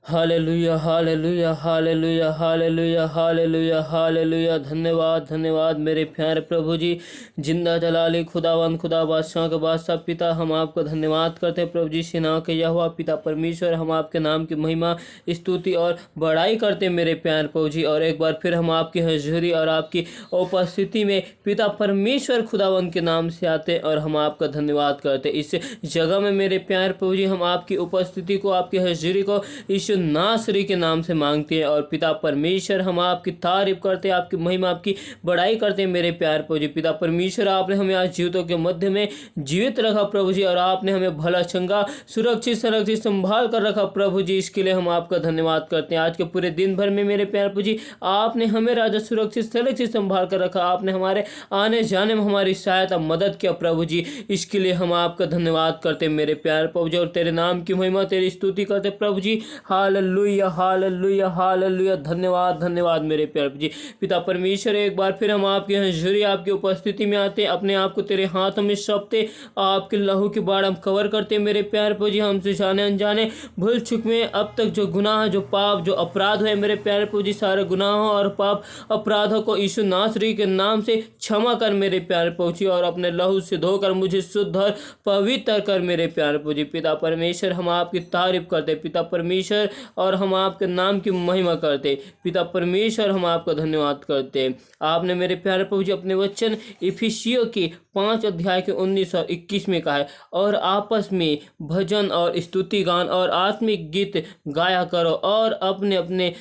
Hallelujah hallelujah hallelujah hallelujah hallelujah hallelujah. धन्यवाद धन्यवाद मेरे प्यारे प्रभु जी। जिंदा जलाली खुदावन खुदा बादशाह के बादशाह पिता, हम आपको धन्यवाद करते हैं प्रभु जी। सेनाओं के यहोवा पिता परमेश्वर, हम आपके नाम की महिमा स्तुति और बड़ाई करते हैं मेरे प्यारे प्रभु जी। और एक बार फिर हम आपकी हजूरी और आपकी उपस्थिति में पिता परमेश्वर खुदावन के नाम से आते हैं और हम आपका धन्यवाद करते हैं इस जगह में मेरे प्यारे प्रभु जी। हम आपकी उपस्थिति को, आपकी हजूरी को इस नासरी के नाम से मांगते हैं। और पिता परमेश्वर, हम आपकी तारीफ करते हैं, आपकी महिमा, आपकी बड़ाई करते हैं मेरे प्यार प्रभु जी। पिता परमेश्वर, आपने हमें आज जीवितों के मध्य में जीवित रखा प्रभु जी, और आपने हमें भला चंगा सुरक्षित सुरक्षित संभाल कर रखा प्रभु जी। इसके लिए हम आपका धन्यवाद करते हैं। आज के पूरे दिन भर में मेरे प्यार प्रभु जी, आपने हमें राजा सुरक्षित सुरक्षित संभाल कर रखा। आपने हमारे आने जाने में हमारी सहायता मदद किया प्रभु जी। इसके लिए हम आपका धन्यवाद करते हैं मेरे प्यार प्रभु जी, और तेरे नाम की महिमा, तेरी स्तुति करते प्रभु जी। Hallelujah hallelujah hallelujah. धन्यवाद धन्यवाद मेरे प्यारे जी। पिता परमेश्वर, एक बार फिर हम आपकी हजूरी, आपकी उपस्थिति में आते हैं, अपने आप को तेरे हाथों में सौंपते, आपके लहू की बाढ़ हम कवर करते हैं मेरे प्यारे प्रभु जी। हमसे जाने अनजाने भूल चुक में अब तक जो गुनाह, जो पाप, जो अपराध है मेरे प्यारे प्रभु जी, सारे गुनाहों और पाप अपराधों को यीशु नासरी के नाम से क्षमा कर मेरे प्यारे प्रभु जी, और अपने लहू से धोकर मुझे शुद्ध और पवित्र कर मेरे प्यारे प्रभु जी। पिता परमेश्वर, हम आपकी तारीफ करते पिता परमेश्वर, और हम आपके नाम की महिमा करते पिता परमेश्वर। हम आपका धन्यवाद करते। आपने मेरे प्यारे प्रभु जी अपने वचन इफिसियों के 5 अध्याय के 19 और 21 में कहा है, और आपस में भजन और स्तुति गान और आत्मिक गीत गाया करो, और अपने अपने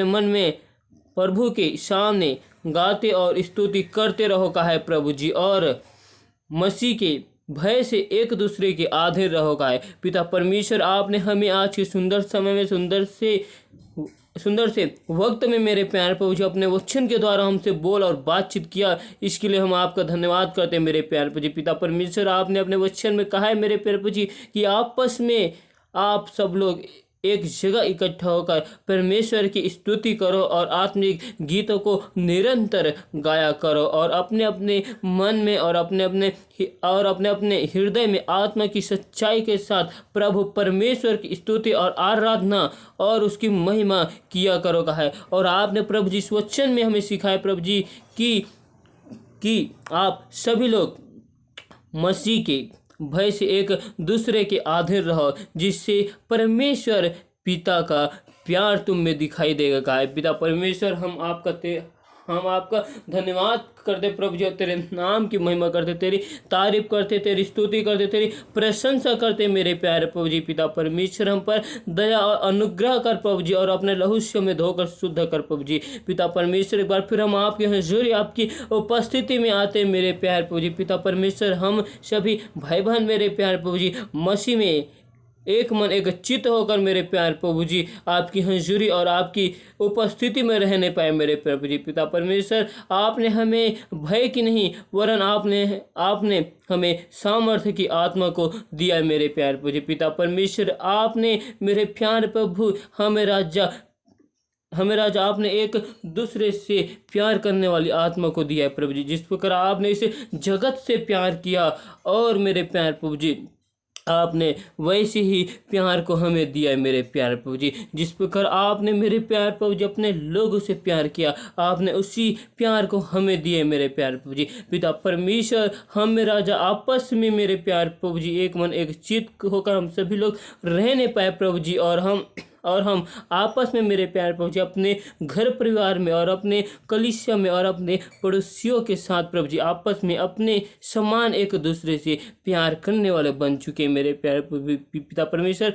मन में प्रभु के सामने गाते और स्तुति करते रहो कहा है प्रभु जी, और मसीह के भय से एक दूसरे के आधीन रहो का है पिता परमेश्वर। आपने हमें आज के सुंदर समय में सुंदर से वक्त में मेरे प्यारे प्रभु जी अपने वचन के द्वारा हमसे बोल और बातचीत किया। इसके लिए हम आपका धन्यवाद करते हैं मेरे प्यारे प्रभु जी। पिता परमेश्वर, आपने अपने वचन में कहा है मेरे प्यारे प्रभु जी कि आपस में आप सब लोग एक जगह इकट्ठा होकर परमेश्वर की स्तुति करो और आत्मिक गीतों को निरंतर गाया करो, और अपने अपने मन में और अपने अपने हृदय में आत्मा की सच्चाई के साथ प्रभु परमेश्वर की स्तुति और आराधना और उसकी महिमा किया करो कहा है। और आपने प्रभु जी इस वचन में हमें सिखाया प्रभु जी कि आप सभी लोग मसीह के भय से एक दूसरे के अधीन रहो, जिससे परमेश्वर पिता का प्यार तुम में दिखाई देगा कहा है। पिता परमेश्वर, हम आपका धन्यवाद करते प्रभु जी, तेरे नाम की महिमा करते, तेरी तारीफ करते, तेरी स्तुति करते, तेरी प्रशंसा करते मेरे प्यारे प्रभु जी। पिता परमेश्वर, हम पर दया और अनुग्रह कर प्रभु जी, और अपने लहूस्य में धोकर शुद्ध कर प्रभु जी। पिता परमेश्वर, एक बार फिर हम आपकी हजूरी, आपकी उपस्थिति में आते मेरे प्यारे प्रभु जी। पिता परमेश्वर, हम सभी भाई बहन मेरे प्यारे प्रभु जी मसीह में एक मन एक चित्त होकर मेरे प्यार प्रभु जी आपकी हजूरी और आपकी उपस्थिति में रहने पाए मेरे प्रभु जी। पिता परमेश्वर, आपने हमें भय की नहीं वरन आपने हमें सामर्थ्य की आत्मा को दिया है मेरे प्यार प्रभु जी। पिता परमेश्वर, आपने मेरे प्यार प्रभु हमें राजा आपने एक दूसरे से प्यार करने वाली आत्मा को दिया है प्रभु जी। जिस प्रकार आपने इसे जगत से प्यार किया, और मेरे प्यार प्रभु जी आपने वैसे ही प्यार को हमें दिया है मेरे प्यार प्रभु जी। जिस प्रकार आपने मेरे प्यार प्रभु जी अपने लोगों से प्यार किया, आपने उसी प्यार को हमें दिए मेरे प्यार प्रभु जी। पिता परमेश्वर, हम राजा आपस में मेरे प्यार प्रभु जी एक मन एक चित्त होकर हम सभी लोग रहने पाए प्रभु जी, और हम आपस में मेरे प्यार प्रभु जी अपने घर परिवार में और अपने कलीसिया में और अपने पड़ोसियों के साथ प्रभु जी आपस में अपने समान एक दूसरे से प्यार करने वाले बन चुके मेरे प्यार पिता परमेश्वर।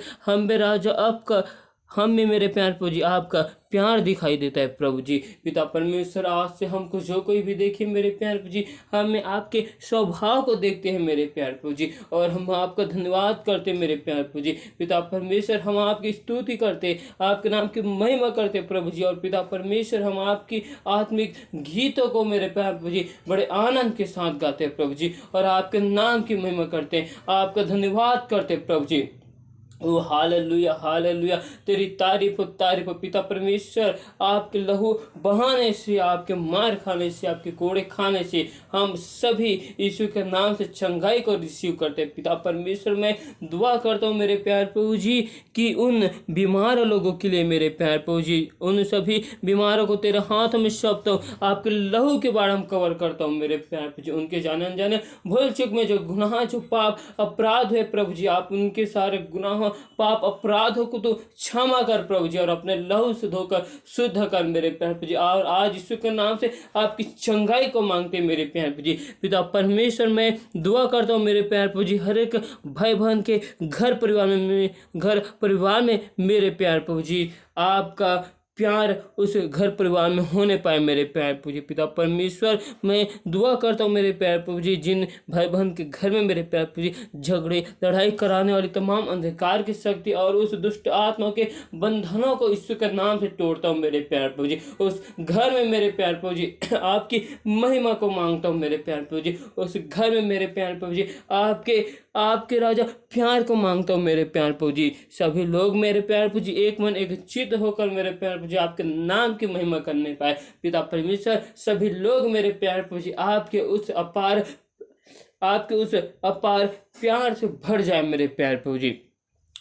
हम में मेरे प्यार प्रभु जी आपका प्यार दिखाई देता है प्रभु जी। पिता परमेश्वर, आज से हमको जो कोई भी देखे मेरे प्यार प्रभु जी, हमें आपके स्वभाव को देखते हैं मेरे प्यार प्रभु जी, और हम आपका धन्यवाद करते हैं मेरे प्यार प्रभु जी। पिता परमेश्वर, हम आपकी स्तुति करते, आपके नाम की महिमा करते प्रभु जी। और पिता परमेश्वर, हम आपकी आत्मिक गीतों को मेरे प्यार प्रभु जी बड़े आनंद के साथ गाते हैं प्रभु जी, और आपके नाम की महिमा करते, आपका धन्यवाद करते प्रभु जी। ओ हालेलुया हालेलुया, तेरी तारीफ हो पिता परमेश्वर। आपके लहू बहाने से, आपके मार खाने से, आपके कोड़े खाने से हम सभी यीशु के नाम से चंगाई को रिसीव करते हैं। पिता परमेश्वर, मैं दुआ करता हूँ मेरे प्यारे प्रभु जी कि उन बीमार लोगों के लिए, मेरे प्यारे प्रभु जी, उन सभी बीमारों को तेरे हाथों में सौंपता हूँ। आपके लहू के बारे में कवर करता हूँ मेरे प्यारे प्रभु जी। उनके जाने अनजाने भूल चूक में जो गुनाह, जो पाप अपराध है प्रभु जी, आप उनके सारे गुनाह पाप अपराधों को तो क्षमा कर प्रभु जी, और अपने लहू से धोकर शुद्ध कर मेरे प्यारे प्रभु जी। और आज यीशु के नाम से आपकी चंगाई को मांगते मेरे प्यारे प्रभु जी। पिता परमेश्वर, मैं दुआ करता हूँ मेरे प्यारे प्रभु जी, हर एक भाई बहन के घर परिवार में मेरे प्यारे प्रभु जी आपका प्यार उस घर परिवार में होने पाए मेरे प्यारे प्रभु जी। पिता परमेश्वर, मैं दुआ करता हूँ मेरे प्यारे प्रभु जी, जिन भाई बहन के घर में मेरे प्यारे प्रभु जी झगड़े लड़ाई कराने वाली तमाम अंधकार की शक्ति और उस दुष्ट आत्मा के बंधनों को यीशु के नाम से तोड़ता हूँ मेरे प्यारे प्रभु जी। उस घर में मेरे प्यारे प्रभु जी आपकी महिमा को मांगता हूँ मेरे प्यारे प्रभु जी। उस घर में मेरे प्यारे प्रभु जी आपके राजा प्यार को मांगता हूँ मेरे प्यारे प्रभु जी। सभी लोग मेरे प्यारे प्रभु जी एक मन एक चित्त होकर मेरे प्यारे प्रभु जी आपके नाम की महिमा करने पाए। पिता परमेश्वर, सभी लोग मेरे प्यारे प्रभु जी आपके उस अपार प्यार से भर जाए मेरे प्यारे प्रभु जी।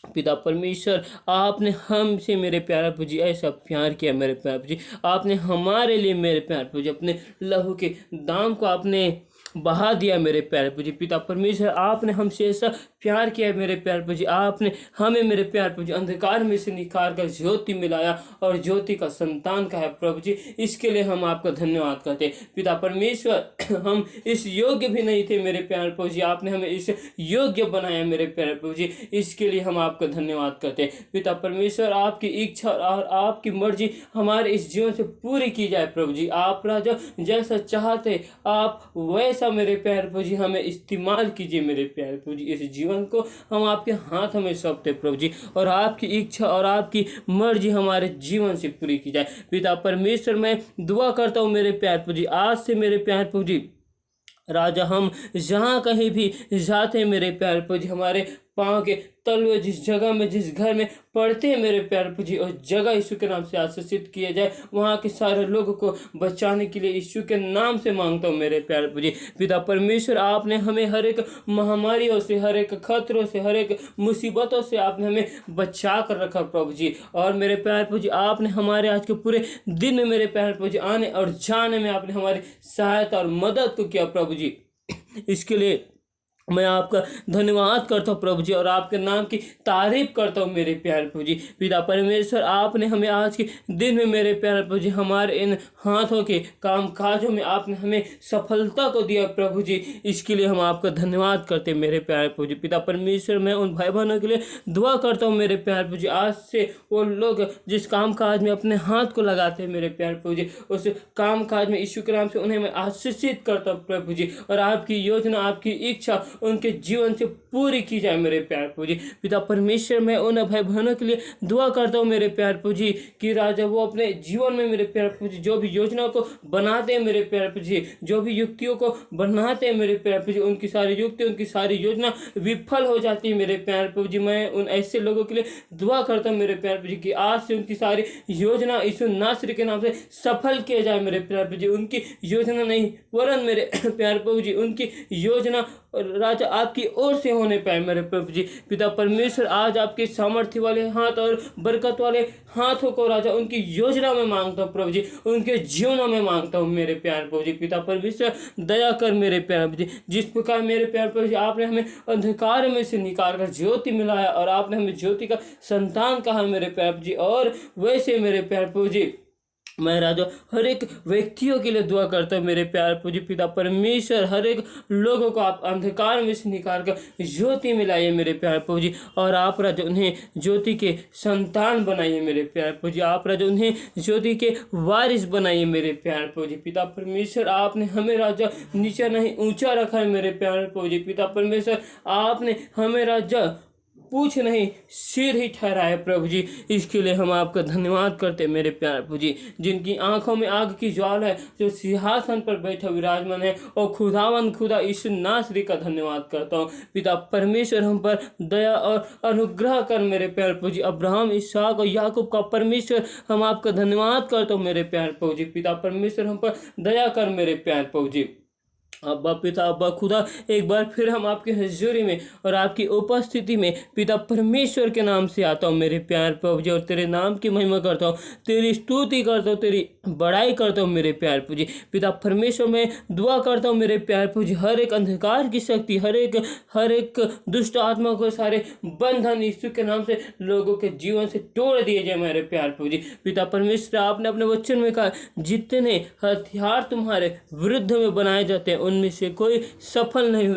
पिता परमेश्वर, आपने हमसे मेरे प्यारे प्रभु जी ऐसा प्यार किया मेरे प्यारे प्रभु जी। आपने हमारे लिए मेरे प्यारे प्रभु जी अपने लहू के दाम को आपने बहा दिया मेरे प्यारे प्रभु जी। पिता परमेश्वर, आपने हमसे ऐसा प्यार किया मेरे प्यारे प्रभु जी। आपने हमें मेरे प्यारे प्रभु जी अंधकार में से निकाल कर ज्योति मिलाया और ज्योति का संतान का है प्रभु जी। इसके लिए हम आपका धन्यवाद करते हैं पिता परमेश्वर। हम इस योग्य भी नहीं थे मेरे प्यारे प्रभु जी, आपने हमें इस योग्य बनाया मेरे प्यारे प्रभु जी। इसके लिए हम आपका धन्यवाद करते हैं पिता परमेश्वर। आपकी इच्छा और आपकी मर्जी हमारे इस जीवन से पूरी की जाए प्रभु जी। आप राजा जैसा चाहते आप वैसा मेरे प्यारे प्रभु जी हमें इस्तेमाल कीजिए मेरे प्यारे प्रभु जी। इस जीवन को हम आपके हाथ में सौंपते प्रभु जी, और आपकी इच्छा और आपकी मर्जी हमारे जीवन से पूरी की जाए पिता परमेश्वर। मैं दुआ करता हूँ मेरे प्यारे प्रभु जी, आज से मेरे प्यारे प्रभु जी राजा हम जहाँ कहीं भी जाते हैं मेरे प्यारे प्रभु जी, हमारे पाँव के तलवे जिस जगह में जिस घर में पड़ते हैं मेरे प्यारे प्रभु जी, उस जगह यीशु के नाम से आशीषित किया जाए। वहाँ के सारे लोगों को बचाने के लिए यीशु के नाम से मांगता हूँ मेरे प्यारे प्रभु जी। पिता परमेश्वर, आपने हमें हर एक महामारियों से, हर एक खतरों से, हर एक मुसीबतों से आपने हमें बचा कर रखा प्रभु जी। और मेरे प्यारे प्रभु जी, आपने हमारे आज के पूरे दिन में मेरे प्यारे प्रभु जी आने और जाने में आपने हमारी सहायता और मदद को किया प्रभु जी। इसके लिए मैं आपका धन्यवाद करता हूँ प्रभु जी, और आपके नाम की तारीफ करता हूँ मेरे प्यारे प्रभु जी। पिता परमेश्वर, आपने हमें आज के दिन में मेरे प्यारे प्रभु जी हमारे इन हाथों के काम काजों में आपने हमें सफलता को दिया प्रभु जी। इसके लिए हम आपका धन्यवाद करते हैं मेरे प्यारे प्रभु जी। पिता परमेश्वर, मैं उन भाई बहनों के लिए दुआ करता हूँ मेरे प्यारे प्रभु जी, आज से वो लोग जिस काम काज में अपने हाथ को लगाते हैं मेरे प्यारे प्रभु जी, उस काम काज में यीशु के नाम से उन्हें मैं आशीषित करता हूँ प्रभु जी। और आपकी योजना, आपकी इच्छा उनके जीवन से पूरी की जाए मेरे प्यारे प्रभु जी। पिता परमेश्वर, मैं उन भाई बहनों के लिए दुआ करता हूँ मेरे प्यारे प्रभु जी कि राजा वो अपने जीवन में मेरे प्यारे प्रभु जी जो भी योजना को बनाते हैं मेरे प्यारे प्रभु जी, जो भी युक्तियों को बनाते हैं मेरे प्यारे प्रभु जी, उनकी सारी युक्ति, उनकी सारी योजना विफल हो जाती है मेरे प्यारे प्रभु जी। मैं उन ऐसे लोगों के लिए दुआ करता हूँ मेरे प्यारे प्रभु जी कि आज से उनकी सारी योजना यीशु नासरी के नाम से सफल किया जाए मेरे प्यारे प्रभु जी। उनकी योजना नहीं वरन मेरे प्यारे प्रभु जी उनकी योजना राजा आपकी ओर से होने पाए मेरे प्रभु जी। पिता परमेश्वर, आज आपके सामर्थ्य वाले हाथ और बरकत वाले हाथों को राजा उनकी योजना में मांगता हूँ प्रभु जी, उनके जीवनों में मांगता हूँ मेरे प्यारे प्रभु जी। पिता परमेश्वर, दया कर मेरे प्यारे प्रभु जी। जिस प्रकार मेरे प्यारे प्रभु जी आपने हमें अंधकार में से निकाल कर ज्योति मिलाया और आपने हमें ज्योति का संतान कहा मेरे प्यारे प्रभु जी, और वैसे मेरे प्यारे प्रभु जी मैं राजा हर एक व्यक्तियों के लिए दुआ करता हूँ मेरे प्यारे प्रभु जी। पिता परमेश्वर, हर एक लोगों को आप अंधकार में से निकाल कर ज्योति में लाइए मेरे प्यारे प्रभु जी, और आप राजा उन्हें ज्योति के संतान बनाइए मेरे प्यारे प्रभु जी। आप राजा उन्हें ज्योति के वारिस बनाइए मेरे प्यारे प्रभु जी। पिता परमेश्वर, आपने हमें राजा नीचा नहीं ऊंचा रखा है मेरे प्यारे प्रभु जी। पिता परमेश्वर, आपने हमें राजा पूछ नहीं सिर ही ठहराए प्रभु जी। इसके लिए हम आपका धन्यवाद करते मेरे प्यारे प्रभु जी, जिनकी आंखों में आग की ज्वाला है, जो सिंहासन पर बैठा विराजमान है, और खुदा यीशु नासरी का धन्यवाद करता हूँ। पिता परमेश्वर हम पर दया और अनुग्रह कर मेरे प्यारे प्रभु जी। अब्राहम, इसहाक और याकूब का परमेश्वर, हम आपका धन्यवाद करता हूँ मेरे प्यारे प्रभु जी। पिता परमेश्वर हम पर दया कर मेरे प्यारे प्रभु जी। अब्बा पिता, अब्बा खुदा, एक बार फिर हम आपकी हजूरी में और आपकी उपस्थिति में पिता परमेश्वर के नाम से आता हूँ मेरे प्यार प्रभु जी, और तेरे नाम की महिमा करता हूँ, तेरी स्तुति करता हूँ, तेरी बड़ाई करता हूँ मेरे प्यार प्रभु जी। पिता परमेश्वर में दुआ करता हूँ मेरे प्यार प्रभु जी, हर एक अंधकार की शक्ति, हर एक दुष्ट आत्मा को, सारे बंधन यीशु के नाम से लोगों के जीवन से तोड़ दिए जाए मेरे प्यार प्रभु जी। पिता परमेश्वर, आपने अपने वचन में कहा, जितने हथियार तुम्हारे विरुद्ध में बनाए जाते हैं उनमें से कोई सफल नहीं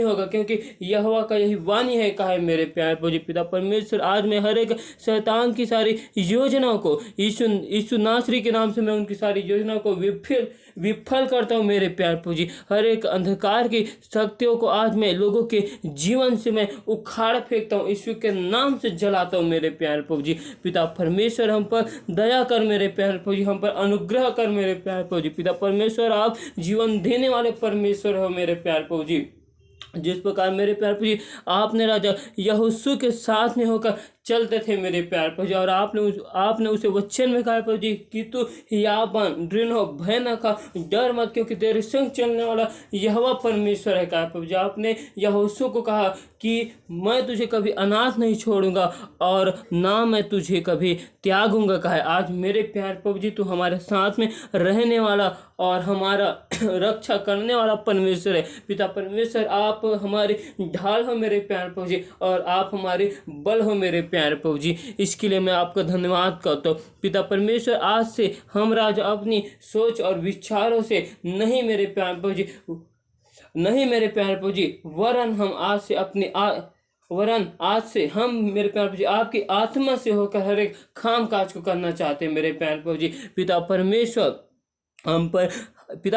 होगा, क्योंकि यहोवा का यही वाणी है, कहा है मेरे प्यारे प्रभु जी। पिता परमेश्वर, आज मैं हर एक शैतान की सारी योजनाओं को यीशु नासरी के नाम से मैं उनकी सारी योजनाओं को विफल करता हूँ मेरे प्यारे प्रभु जी। हर एक अंधकार की शक्तियों को आज मैं लोगों के जीवन से मैं उखाड़ फेंकता हूँ, यीशु के नाम से जलाता हूँ मेरे प्यारे प्रभु जी। पिता परमेश्वर, हम पर दया कर मेरे प्यारे प्रभु जी, हम पर अनुग्रह कर मेरे प्यारे प्रभु जी। पिता परमेश्वर, आप जीवन देने वाले परमेश्वर हो मेरे प्यारे प्रभु जी। जिस प्रकार मेरे प्यारे प्रभु जी आपने राजा यहोशू के साथ में होकर चलते थे मेरे प्यारे प्रभु जी, और आपने उसे वचन में कहा प्रभु जी कि तू हियाबन ऋण भय न खा, डर मत, क्योंकि तेरे संग चलने वाला यहोवा परमेश्वर है, कहा प्रभु जी। आपने यहोशू को कहा कि मैं तुझे कभी अनाथ नहीं छोड़ूंगा और ना मैं तुझे कभी त्यागूंगा, कहा है। आज मेरे प्यारे प्रभु जी, तू हमारे साथ में रहने वाला और हमारा रक्षा करने वाला परमेश्वर है। पिता परमेश्वर, आप हमारी ढाल हो मेरे प्यारे प्रभु जी, और आप हमारे बल हो मेरे प्यारे प्रभु जी। इसके लिए मैं आपका धन्यवाद करता हूँ पिता परमेश्वर। आज से हम राजा अपनी सोच और विचारों से नहीं मेरे प्यारे प्रभु जी, नहीं मेरे प्यारे प्रभु जी, वरन आज से हम मेरे प्यारे प्रभु जी आपकी आत्मा से होकर हर एक काम काज को करना चाहते हैं मेरे प्यारे प्रभु जी। पिता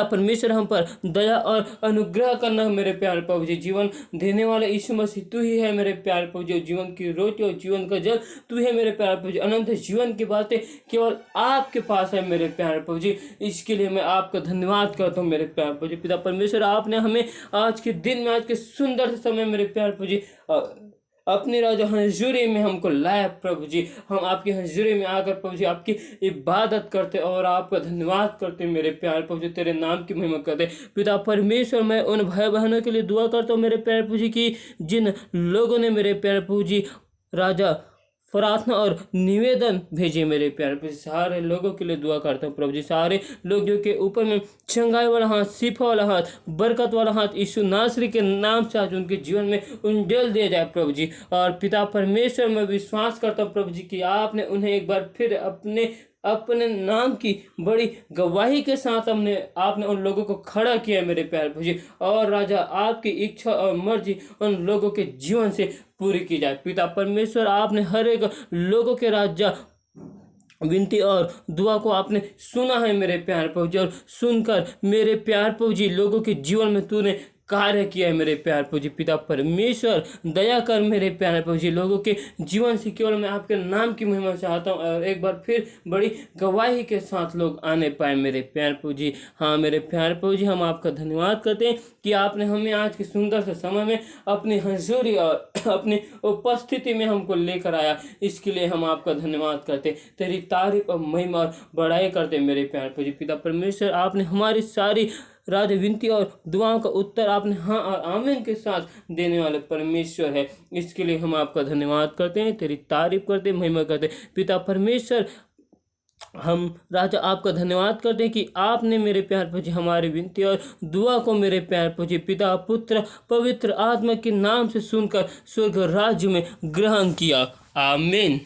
परमेश्वर हम पर दया और अनुग्रह करना मेरे प्यारे प्रभु जी। जीवन देने वाले यीशु मसीह तू ही है मेरे प्यारे प्रभु जी। जीवन की रोटी और जीवन का जल तू है मेरे प्यारे प्रभु जी। अनंत जीवन की बातें केवल आपके पास है मेरे प्यारे प्रभु जी। इसके लिए मैं आपका धन्यवाद करता हूँ मेरे प्यारे प्रभु जी। पिता परमेश्वर, आपने हमें आज के दिन में, आज के सुंदर समय मेरे प्यारे प्रभु जी अपनी राजा हजूरी में हमको लाया प्रभु जी। हम आपकी हजूरी में आकर प्रभु जी आपकी इबादत करते और आपका धन्यवाद करते मेरे प्यारे प्रभु जी, तेरे नाम की महिमा करते। पिता परमेश्वर, मैं उन भाई बहनों के लिए दुआ करता हूँ मेरे प्यारे प्रभु जी की जिन लोगों ने मेरे प्यारे प्रभु जी राजा प्रार्थना और निवेदन भेजे मेरे प्यारे प्रभु जी। सारे लोगों के लिए दुआ करता हूँ प्रभु जी। सारे लोग जो के ऊपर में चंगाई वाला हाथ, शिफा वाला हाथ, बरकत वाला हाथ यीशु नासरी के नाम से आज उनके जीवन में उंडेल दिया जाए प्रभु जी। और पिता परमेश्वर, मैं विश्वास करता हूँ प्रभु जी कि आपने उन्हें एक बार फिर अपने नाम की बड़ी गवाही के साथ आपने उन लोगों को खड़ा किया मेरे प्यारे प्रभु जी। और राजा आपकी इच्छा और मर्जी उन लोगों के जीवन से पूरी की जाए। पिता परमेश्वर, आपने हर एक लोगों के राजा विनती और दुआ को आपने सुना है मेरे प्यारे प्रभु जी, और सुनकर मेरे प्यारे प्रभु जी लोगों के जीवन में तूने कार्य किया है मेरे प्यारे प्रभु जी। पिता परमेश्वर, दया कर मेरे प्यारे प्रभु जी, लोगों के जीवन से केवल मैं आपके नाम की महिमा चाहता हूँ, और एक बार फिर बड़ी गवाही के साथ लोग आने पाए मेरे प्यारे प्रभु जी। हाँ मेरे प्यारे प्रभु जी, हम आपका धन्यवाद करते हैं कि आपने हमें आज के सुंदर से समय में अपनी हजूरी और अपनी उपस्थिति में हमको लेकर आया। इसके लिए हम आपका धन्यवाद करते, तेरी तारीफ और महिमा और बड़ाई करते मेरे प्यारे प्रभु जी। पिता परमेश्वर, आपने हमारी सारी राज विनती और दुआओं का उत्तर आपने हाँ और आमीन के साथ देने वाले परमेश्वर है। इसके लिए हम आपका धन्यवाद करते हैं, तेरी तारीफ करते, महिमा करते। पिता परमेश्वर, हम राजा आपका धन्यवाद करते हैं कि आपने मेरे प्यार प्रभु जी हमारी विनती और दुआ को मेरे प्यार प्रभु जी पिता, पुत्र, पवित्र आत्मा के नाम से सुनकर स्वर्ग राज्य में ग्रहण किया। आमीन।